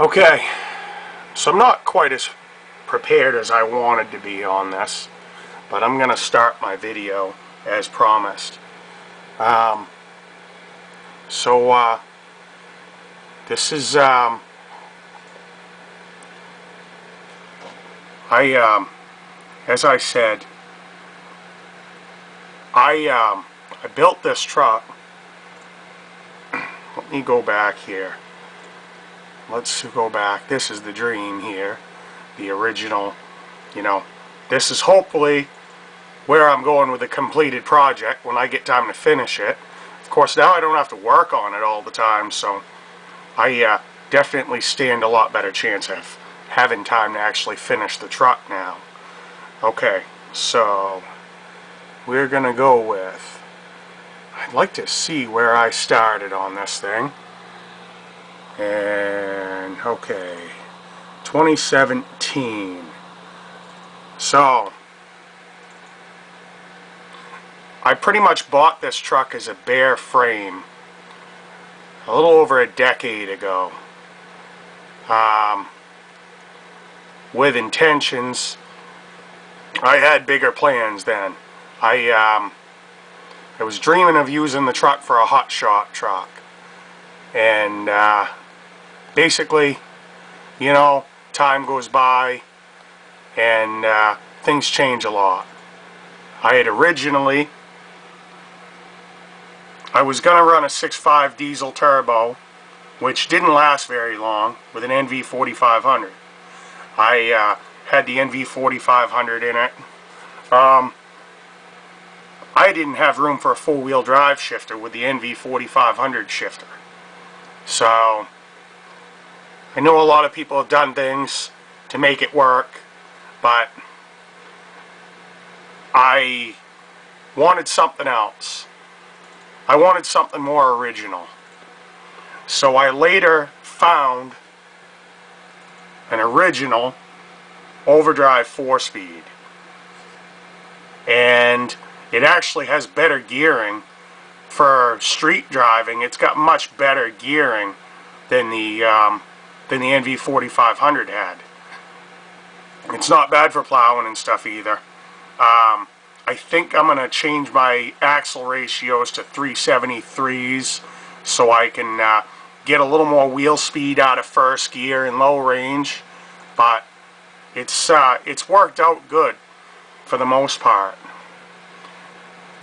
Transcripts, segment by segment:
Okay, so I'm not quite as prepared as I wanted to be on this, but I'm going to start my video as promised. Um, so this is as I said, I built this truck. Let me go back here. Let's go back. This is the dream here, the original. You know, this is hopefully where I'm going with a completed project when I get time to finish it. Of course, now I don't have to work on it all the time, so I definitely stand a lot better chance of having time to actually finish the truck now. Okay, so we're gonna go with, I'd like to see where I started on this thing. And okay, 2017. So I pretty much bought this truck as a bare frame a little over a decade ago, with intentions. I had bigger plans then. I was dreaming of using the truck for a hot shot truck, and basically, you know, time goes by and things change a lot. I was going to run a 6.5 diesel turbo, which didn't last very long, with an NV4500. I had the NV4500 in it. I didn't have room for a four-wheel drive shifter with the NV4500 shifter. So I know a lot of people have done things to make it work, but I wanted something else. I wanted something more original. So I later found an original overdrive 4-speed, and it actually has better gearing for street driving. It's got much better gearing than the NV4500 had. It's not bad for plowing and stuff either. I think I'm going to change my axle ratios to 373s so I can get a little more wheel speed out of first gear in low range. But it's worked out good for the most part.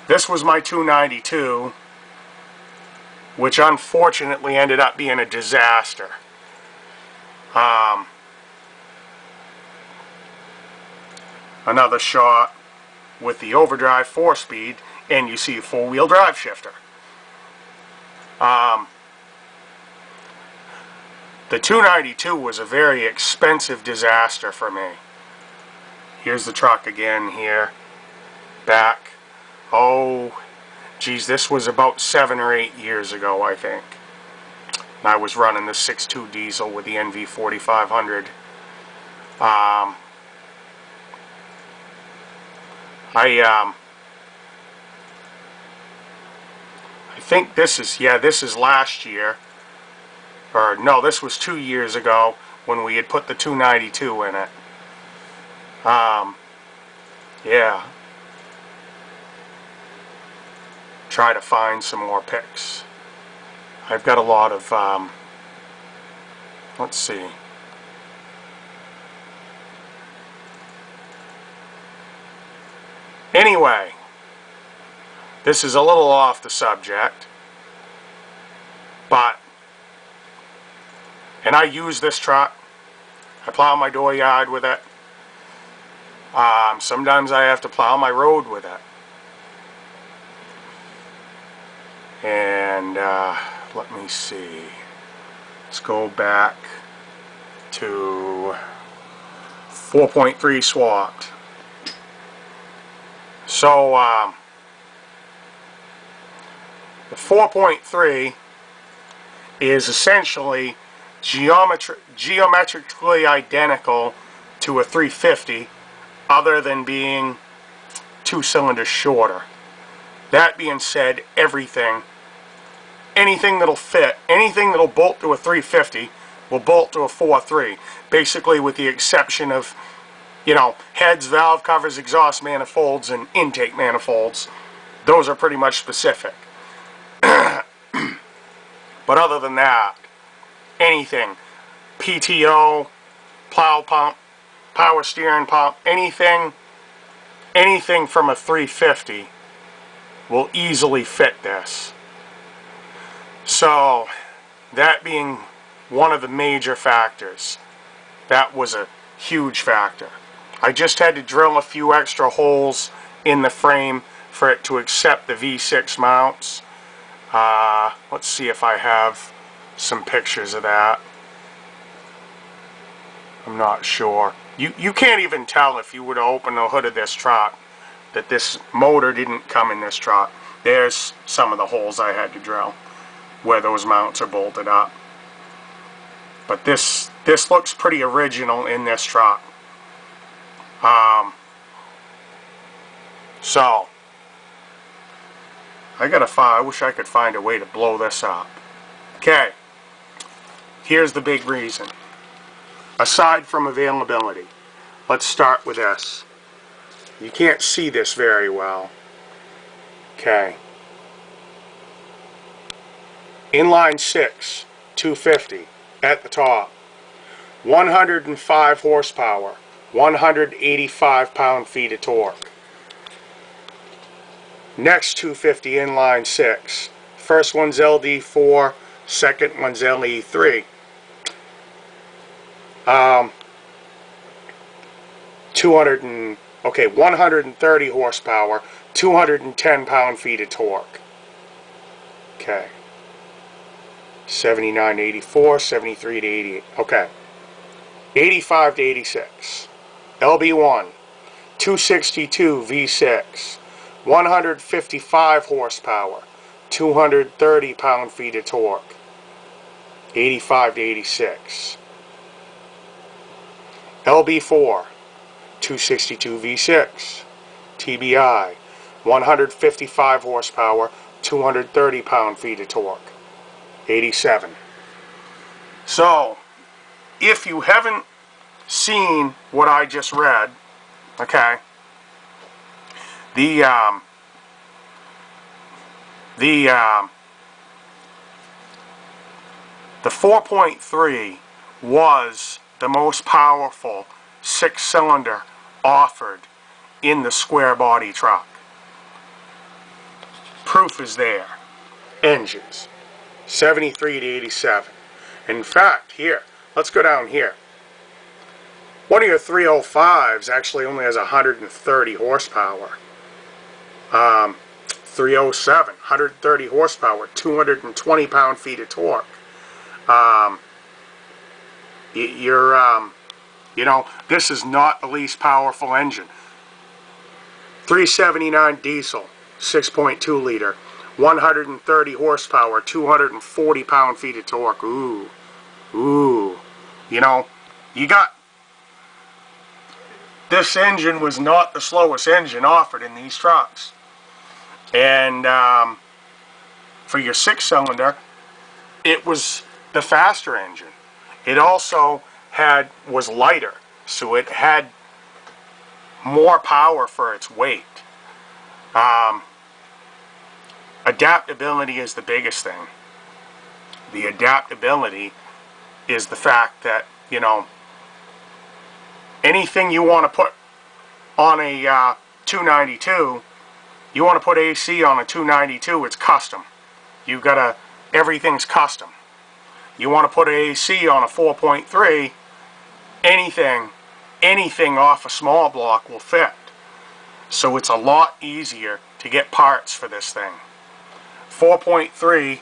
This was my 292, which unfortunately ended up being a disaster. Another shot with the overdrive 4-speed, and you see a four-wheel drive shifter. The 292 was a very expensive disaster for me. Here's the truck again here, back. Oh, geez, this was about 7 or 8 years ago, I think. I was running the 6.2 diesel with the NV4500. I think this is last year, or no, this was 2 years ago when we had put the 292 in it. Yeah. Try to find some more pics. I've got a lot of, let's see. Anyway, this is a little off the subject, but, and I use this truck. I plow my dooryard with it. Sometimes I have to plow my road with it. And let me see. Let's go back to 4.3 swapped. So the 4.3 is essentially geometrically identical to a 350, other than being 2 cylinders shorter. That being said, anything that'll fit, anything that'll bolt to a 350 will bolt to a 4.3, basically with the exception of, you know, heads, valve covers, exhaust manifolds, and intake manifolds. Those are pretty much specific. But other than that, anything, PTO, plow pump, power steering pump, anything from a 350 will easily fit this. So, that being one of the major factors, that was a huge factor. I just had to drill a few extra holes in the frame for it to accept the V6 mounts. Let's see if I have some pictures of that. I'm not sure. You can't even tell if you were to open the hood of this truck that this motor didn't come in this truck. There's some of the holes I had to drill where those mounts are bolted up. But this looks pretty original in this truck. So I wish I could find a way to blow this up. Okay, here's the big reason. Aside from availability, let's start with this. You can't see this very well. Okay. Inline 6, 250 at the top. 105 horsepower, 185 pound-feet of torque. Next 250 inline 6. First one's LD4, second one's LE3. 130 horsepower, 210 pound-feet of torque. Okay. 79 to 84, 73 to 88. Okay. 85 to 86. LB1, 262 V6, 155 horsepower, 230 pound-feet of torque. 85 to 86. LB4, 262 V6, TBI, 155 horsepower, 230 pound-feet of torque. 87. So, if you haven't seen what I just read, okay, the 4.3 was the most powerful 6-cylinder offered in the square body truck. Proof is there. Engines. 73 to 87. In fact, here, let's go down here. One of your 305s actually only has 130 horsepower. 307, 130 horsepower, 220 pound-feet of torque. You know, this is not the least powerful engine. 379 diesel, 6.2 liter, 130 horsepower, 240 pound-feet of torque. Ooh. You know, you got... This engine was not the slowest engine offered in these trucks. And for your 6-cylinder, it was the faster engine. It also was lighter, so it had more power for its weight. Adaptability is the biggest thing. The adaptability is the fact that, you know, anything you want to put on a 292, you want to put AC on a 292, it's custom. You've got to, everything's custom. You want to put AC on a 4.3, anything off a small block will fit. So it's a lot easier to get parts for this thing. 4.3,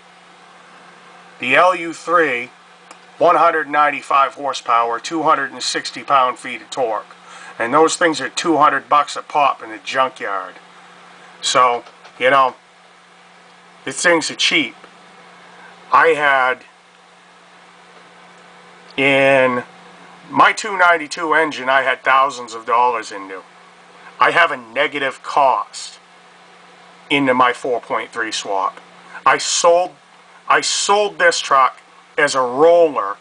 the LU3, 195 horsepower, 260 pound-feet of torque. And those things are $200 a pop in the junkyard. So, you know, these things are cheap. I had, in my 292 engine, I had thousands of dollars into. I have a negative cost into my 4.3 swap. I sold this truck as a roller